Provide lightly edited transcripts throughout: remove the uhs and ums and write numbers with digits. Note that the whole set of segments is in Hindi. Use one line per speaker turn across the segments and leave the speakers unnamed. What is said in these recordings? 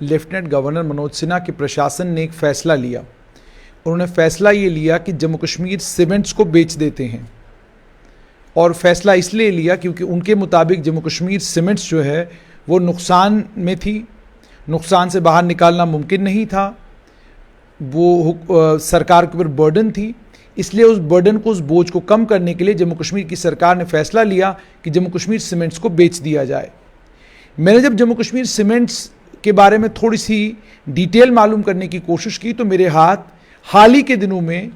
लेफ्टिनेंट गवर्नर मनोज सिन्हा के प्रशासन ने एक फ़ैसला लिया। उन्होंने फ़ैसला ये लिया कि जम्मू कश्मीर सीमेंट्स को बेच देते हैं, और फैसला इसलिए लिया क्योंकि उनके मुताबिक जम्मू कश्मीर सीमेंट्स जो है वो नुकसान में थी, नुकसान से बाहर निकालना मुमकिन नहीं था, वो सरकार के ऊपर बर्डन थी। इसलिए उस बर्डन को, उस बोझ को कम करने के लिए जम्मू कश्मीर की सरकार ने फैसला लिया कि जम्मू कश्मीर सीमेंट्स को बेच दिया जाए। मैंने जब जम्मू कश्मीर सीमेंट्स के बारे में थोड़ी सी डिटेल मालूम करने की कोशिश की तो मेरे हाथ हाल ही के दिनों में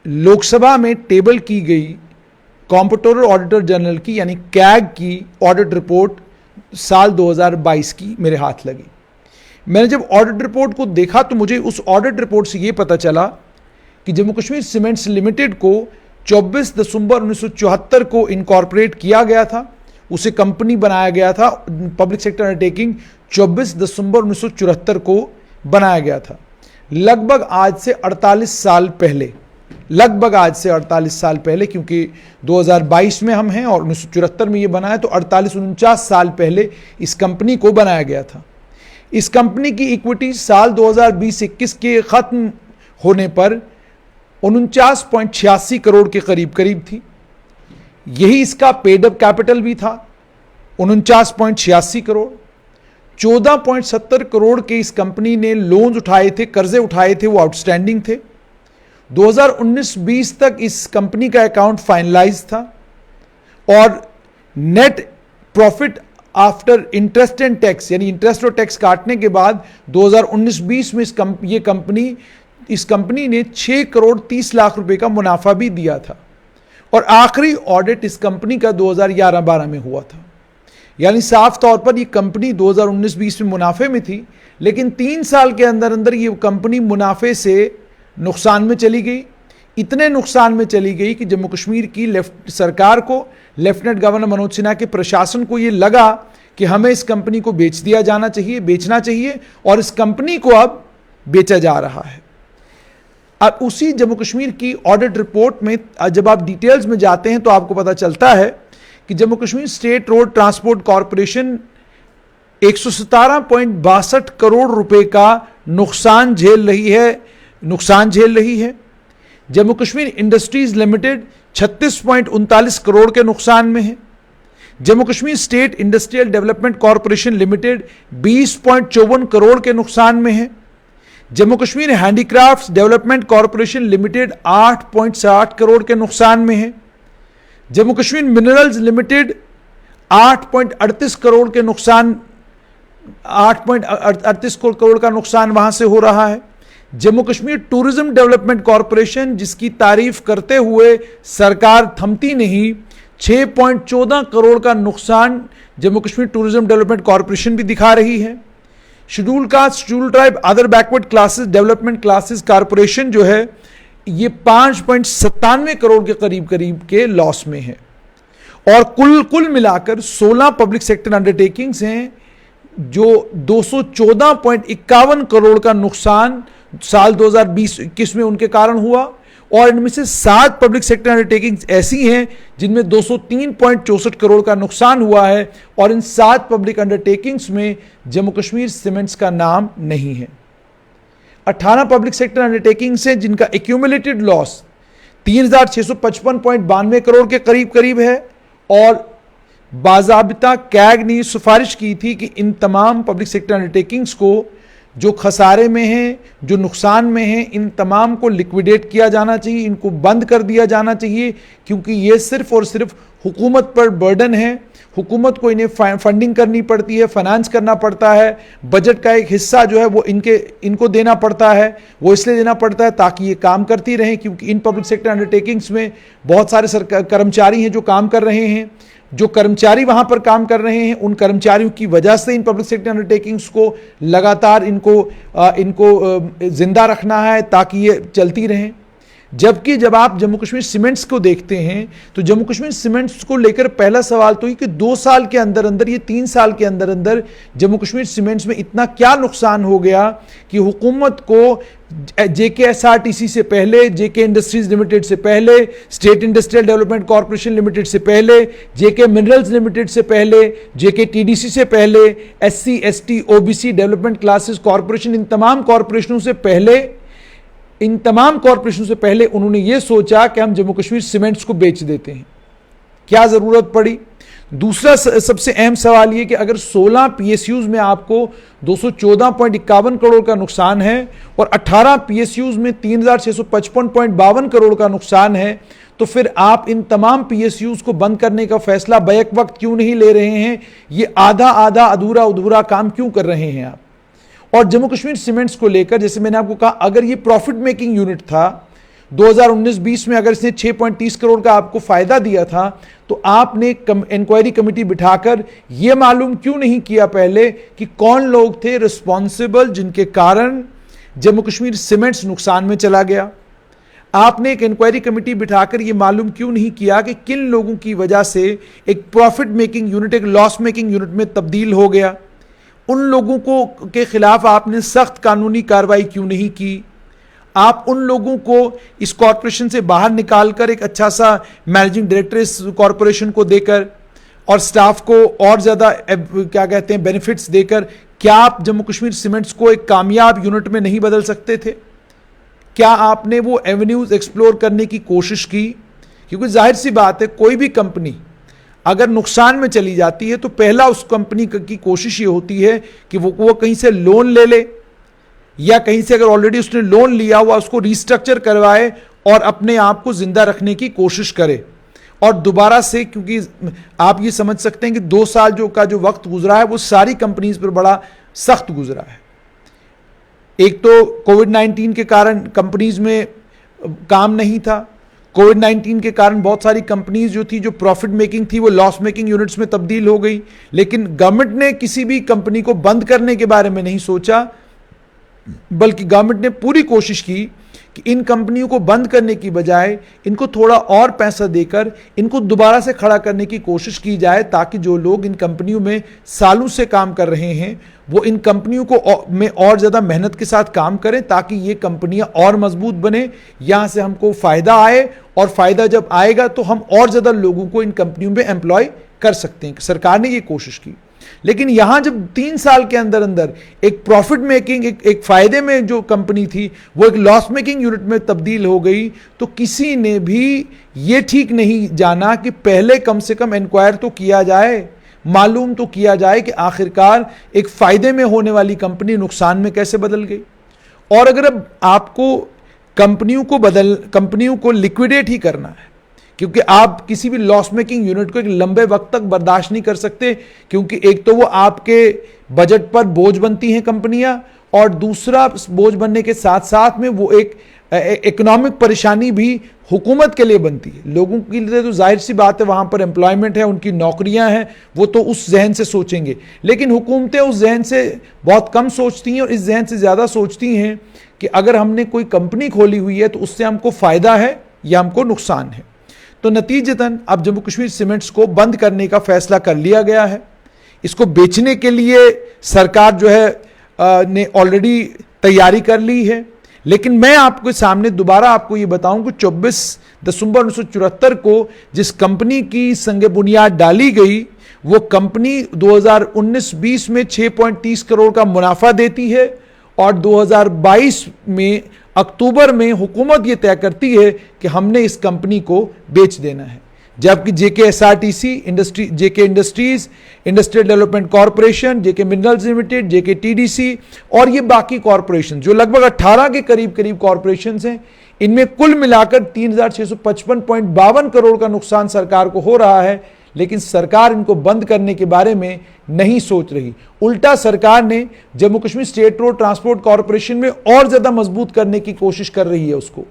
लोकसभा में टेबल की गई कॉम्पिट्रोलर ऑडिटर जनरल की यानी कैग की ऑडिट रिपोर्ट साल 2022 की मेरे हाथ लगी। मैंने जब ऑडिट रिपोर्ट को देखा तो मुझे उस ऑडिट रिपोर्ट से ये पता चला कि जम्मू कश्मीर सीमेंट्स लिमिटेड को 24 दिसंबर 1974 को इनकॉर्पोरेट किया गया था, उसे कंपनी बनाया गया था, पब्लिक सेक्टर अंडरटेकिंग 24 दिसंबर 1974 को बनाया गया था। लगभग आज से 48 साल पहले, लगभग आज से 48 साल पहले, क्योंकि 2022 में हम हैं और 1974 में ये बना है, तो 48-49 साल पहले इस कंपनी को बनाया गया था। इस कंपनी की इक्विटी साल 2020-21 के खत्म होने पर 49.86 करोड़ के करीब थी। यही इसका पेड अप कैपिटल भी था, 49.86 करोड़। 14.70 करोड़ के इस कंपनी ने लोन्स उठाए थे, कर्जे उठाए थे, वो आउटस्टैंडिंग थे। 2019-20 तक इस कंपनी का अकाउंट फाइनलाइज था और net profit after interest and tax, यानी इंटरेस्ट और टैक्स काटने के बाद 2019-20 में इस कंपनी ने 6 करोड़ 30 लाख रुपए का मुनाफा भी दिया था। और आखिरी ऑडिट इस कंपनी का 2011-12 में हुआ था। यानी साफ तौर पर ये कंपनी 2019-20 में मुनाफे में थी, लेकिन 3 साल के अंदर अंदर ये कंपनी मुनाफे से नुकसान में चली गई। इतने नुकसान में चली गई कि जम्मू कश्मीर की सरकार को, लेफ्टिनेंट गवर्नर मनोज सिन्हा के प्रशासन को ये लगा कि हमें इस कंपनी को बेच दिया जाना चाहिए, बेचना चाहिए, और इस कंपनी को अब बेचा जा रहा है। अब उसी जम्मू कश्मीर की ऑडिट रिपोर्ट में जब आप डिटेल्स में जाते हैं तो आपको पता चलता है कि Jammu Kashmir state road transport corporation 117.62 crore रुपए का नुकसान झेल रही है। जम्मू कश्मीर इंडस्ट्रीज लिमिटेड 36.39 करोड़ के नुकसान में है। Jammu Kashmir state industrial development corporation limited 20.54 crore के नुकसान में है। Jammu Kashmir handicrafts development corporation limited 8.60 crore के नुकसान में है। जम्मू कश्मीर मिनरल्स लिमिटेड 8.38 करोड़ के नुकसान, 8.38 करोड़ का नुकसान वहां से हो रहा है। Jammu Kashmir tourism development corporation, जिसकी तारीफ करते हुए सरकार थमती नहीं, 6.14 करोड़ का नुकसान Jammu Kashmir tourism development corporation भी दिखा रही है। Schedule caste, schedule tribe, other backward classes development classes corporation जो है ये 5.97 करोड़ के करीब के लॉस में है। और कुल मिलाकर 16 पब्लिक सेक्टर अंडरटेकिंग्स हैं जो 214.51 करोड़ का नुकसान साल 2020-21 में उनके कारण हुआ, और इनमें से 7 पब्लिक सेक्टर अंडरटेकिंग्स ऐसी हैं जिनमें 203.64 करोड़ का नुकसान हुआ है, और इन 7 पब्लिक अंडरटेकिंग्स में जम्मू कश्मीर सीमेंट्स का नाम नहीं है। 18 पब्लिक सेक्टर अंडरटेकिंग्स हैं जिनका एक्यूमुलेटेड लॉस 3655.92 करोड़ के करीब है, और बाज़ाबिता कैग ने सिफारिश की थी कि इन तमाम पब्लिक सेक्टर अंडरटेकिंग्स को, जो खसारे में हैं, जो नुकसान में हैं, इन तमाम को लिक्विडेट किया जाना चाहिए, इनको बंद कर दिया जाना चाहिए, क्योंकि ये सिर्फ और सिर्फ हुकूमत पर बर्डन है। हुकूमत को इन्हें फंडिंग करनी पड़ती है, फाइनेंस करना पड़ता है, बजट का एक हिस्सा जो है वो इनको देना पड़ता है। वो इसलिए देना पड़ता है ताकि ये काम करती रहें, क्योंकि इन पब्लिक सेक्टर अंडरटेकिंग्स में बहुत सारे कर्मचारी हैं जो काम कर रहे हैं। जो कर्मचारी वहां पर काम कर रहे हैं, उन कर्मचारियों की वजह से इन पब्लिक सेक्टर अंडरटेकिंग्स को लगातार इनको जिंदा रखना है ताकि ये चलती रहें। जबकि जब आप जम्मू कश्मीर सीमेंट्स को देखते हैं तो जम्मू कश्मीर सीमेंट्स को लेकर पहला सवाल तो ये कि 2 साल के अंदर अंदर, ये 3 साल के अंदर अंदर जम्मू कश्मीर सीमेंट्स में इतना क्या नुकसान हो गया कि हुकूमत को JKSRTC से पहले, JK इंडस्ट्रीज लिमिटेड से पहले, state industrial development corporation limited से पहले, JK मिनरल्स लिमिटेड से पहले, JK TDC से पहले, SC ST OBC development classes corporation, इन तमाम कॉर्पोरेशनों से पहले उन्होंने ये सोचा कि हम जम्मू कश्मीर सीमेंट्स को बेच देते हैं। क्या जरूरत पड़ी? दूसरा सबसे अहम सवाल ये कि अगर 16 PSUs में आपको 214.51 करोड़ का नुकसान है और 18 PSUs में 3655.52 करोड़ का नुकसान है, तो फिर आप इन तमाम PSUs को बंद करने का फैसला बैक वक्त क्यों नहीं ले रहे हैं? ये आधा अधूरा अधूरा काम क्यों कर रहे हैं आप? और जम्मू कश्मीर सीमेंट्स को लेकर, जैसे मैंने आपको कहा, अगर ये प्रॉफिट मेकिंग यूनिट था 2019-20 में, अगर इसने 6.30 करोड़ का आपको फायदा दिया था, तो आपने इंक्वायरी कमेटी बिठाकर यह मालूम क्यों नहीं किया पहले कि कौन लोग थे रिस्पॉन्सिबल जिनके कारण जम्मू कश्मीर सीमेंट्स नुकसान में चला गया? आपने एक इंक्वायरी कमेटी बिठाकर यह मालूम क्यों नहीं किया कि किन लोगों की वजह से एक प्रॉफिट मेकिंग यूनिट एक लॉस मेकिंग यूनिट में तब्दील हो गया? उन लोगों को के खिलाफ आपने सख्त कानूनी कार्रवाई क्यों नहीं की? आप उन लोगों को इस कॉरपोरेशन से बाहर निकालकर एक अच्छा सा मैनेजिंग डायरेक्टर इस कॉरपोरेशन को देकर और स्टाफ को और ज्यादा क्या कहते हैं बेनिफिट्स देकर, क्या आप जम्मू कश्मीर सीमेंट्स को एक कामयाब यूनिट में नहीं बदल सकते थे? क्या आपने वो एवेन्यूज एक्सप्लोर करने की कोशिश की? क्योंकि जाहिर सी बात है, कोई भी कंपनी अगर नुकसान में चली जाती है तो पहला उस कंपनी की कोशिश ये होती है कि वो कहीं से लोन ले ले, या कहीं से अगर ऑलरेडी उसने लोन लिया हुआ उसको रिस्ट्रक्चर करवाए और अपने आप को जिंदा रखने की कोशिश करे। और दोबारा से, क्योंकि आप ये समझ सकते हैं कि 2 साल का जो वक्त गुजरा है वो सारी कंपनीज पर बड़ा सख्त गुजरा है। एक तो कोविड-19 के कारण कंपनीज में काम नहीं था, कोविड-19 के कारण बहुत सारी कंपनीज जो थी, जो प्रॉफिट मेकिंग थी, वो लॉस मेकिंग यूनिट्स में तब्दील हो गई। लेकिन गवर्नमेंट ने किसी भी कंपनी को बंद करने के बारे में नहीं सोचा, बल्कि गवर्नमेंट ने पूरी कोशिश की कि इन कंपनियों को बंद करने की बजाय इनको थोड़ा और पैसा देकर इनको दोबारा से खड़ा करने की कोशिश की जाए, ताकि जो लोग इन कंपनियों में सालों से काम कर रहे हैं वो इन कंपनियों को में और ज़्यादा मेहनत के साथ काम करें, ताकि ये कंपनियां और मजबूत बने, यहाँ से हमको फ़ायदा आए, और फ़ायदा जब आएगा तो हम और ज़्यादा लोगों को इन कंपनियों में एम्प्लॉय कर सकते हैं। सरकार ने ये कोशिश की। लेकिन यहां जब 3 साल के अंदर अंदर एक प्रॉफिट मेकिंग, एक फायदे में जो कंपनी थी वो एक लॉस मेकिंग यूनिट में तब्दील हो गई, तो किसी ने भी ये ठीक नहीं जाना कि पहले कम से कम इंक्वायर तो किया जाए, मालूम तो किया जाए कि आखिरकार एक फायदे में होने वाली कंपनी नुकसान में कैसे बदल गई। और अगर अब आपको कंपनियों को लिक्विडेट ही करना है, क्योंकि आप किसी भी लॉस मेकिंग यूनिट को एक लंबे वक्त तक बर्दाश्त नहीं कर सकते, क्योंकि एक तो वो आपके बजट पर बोझ बनती हैं कंपनियां, और दूसरा बोझ बनने के साथ साथ में वो एक इकोनॉमिक परेशानी भी हुकूमत के लिए बनती है। लोगों के लिए तो जाहिर सी बात है, वहां पर एम्प्लॉयमेंट है, उनकी नौकरियां हैं, वो तो उस जहन से सोचेंगे। लेकिन हुकूमतें उस जहन से बहुत कम सोचती हैं और इस जहन से ज़्यादा सोचती हैं कि अगर हमने कोई कंपनी खोली हुई है तो उससे हमको फ़ायदा है या हमको नुकसान है। तो नतीजतन अब जम्मू कश्मीर सीमेंट्स को बंद करने का फैसला कर लिया गया है। इसको बेचने के लिए सरकार जो है ने ऑलरेडी तैयारी कर ली है। लेकिन मैं आपके सामने दोबारा आपको ये बताऊं कि 24 दिसंबर 1974 को जिस कंपनी की संग बुनियाद डाली गई, वो कंपनी 2019-20 में 6.30 करोड़ का मुनाफा देती है, और 2022 में अक्टूबर में हुकूमत ये तय करती है कि हमने इस कंपनी को बेच देना है। जबकि JKSRTC JK industries, industrial development corporation, JK minerals limited, JK TDC और ये बाकी कॉर्पोरेशन जो लगभग 18 के करीब कॉर्पोरेशन हैं, इनमें कुल मिलाकर 3655.52 करोड़ का नुकसान सरकार को हो रहा है। लेकिन सरकार इनको बंद करने के बारे में नहीं सोच रही। उल्टा सरकार ने Jammu Kashmir state road transport corporation में और ज्यादा मजबूत करने की कोशिश कर रही है उसको।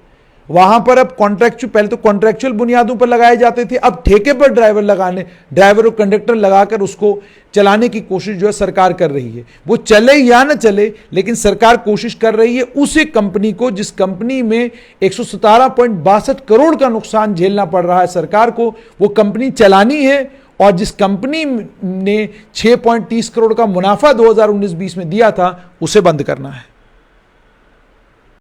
वहां पर अब कॉन्ट्रैक्चुअल, पहले तो कॉन्ट्रैक्चुअल बुनियादों पर लगाए जाते थे, अब ठेके पर ड्राइवर और कंडक्टर लगाकर उसको चलाने की कोशिश जो है सरकार कर रही है। वो चले या ना चले, लेकिन सरकार कोशिश कर रही है उसी कंपनी को, जिस कंपनी में 117.62 करोड़ का नुकसान झेलना पड़ रहा है सरकार को, वो कंपनी चलानी है, और जिस कंपनी ने 6.30 करोड़ का मुनाफा 2019-20 में दिया था, उसे बंद करना है।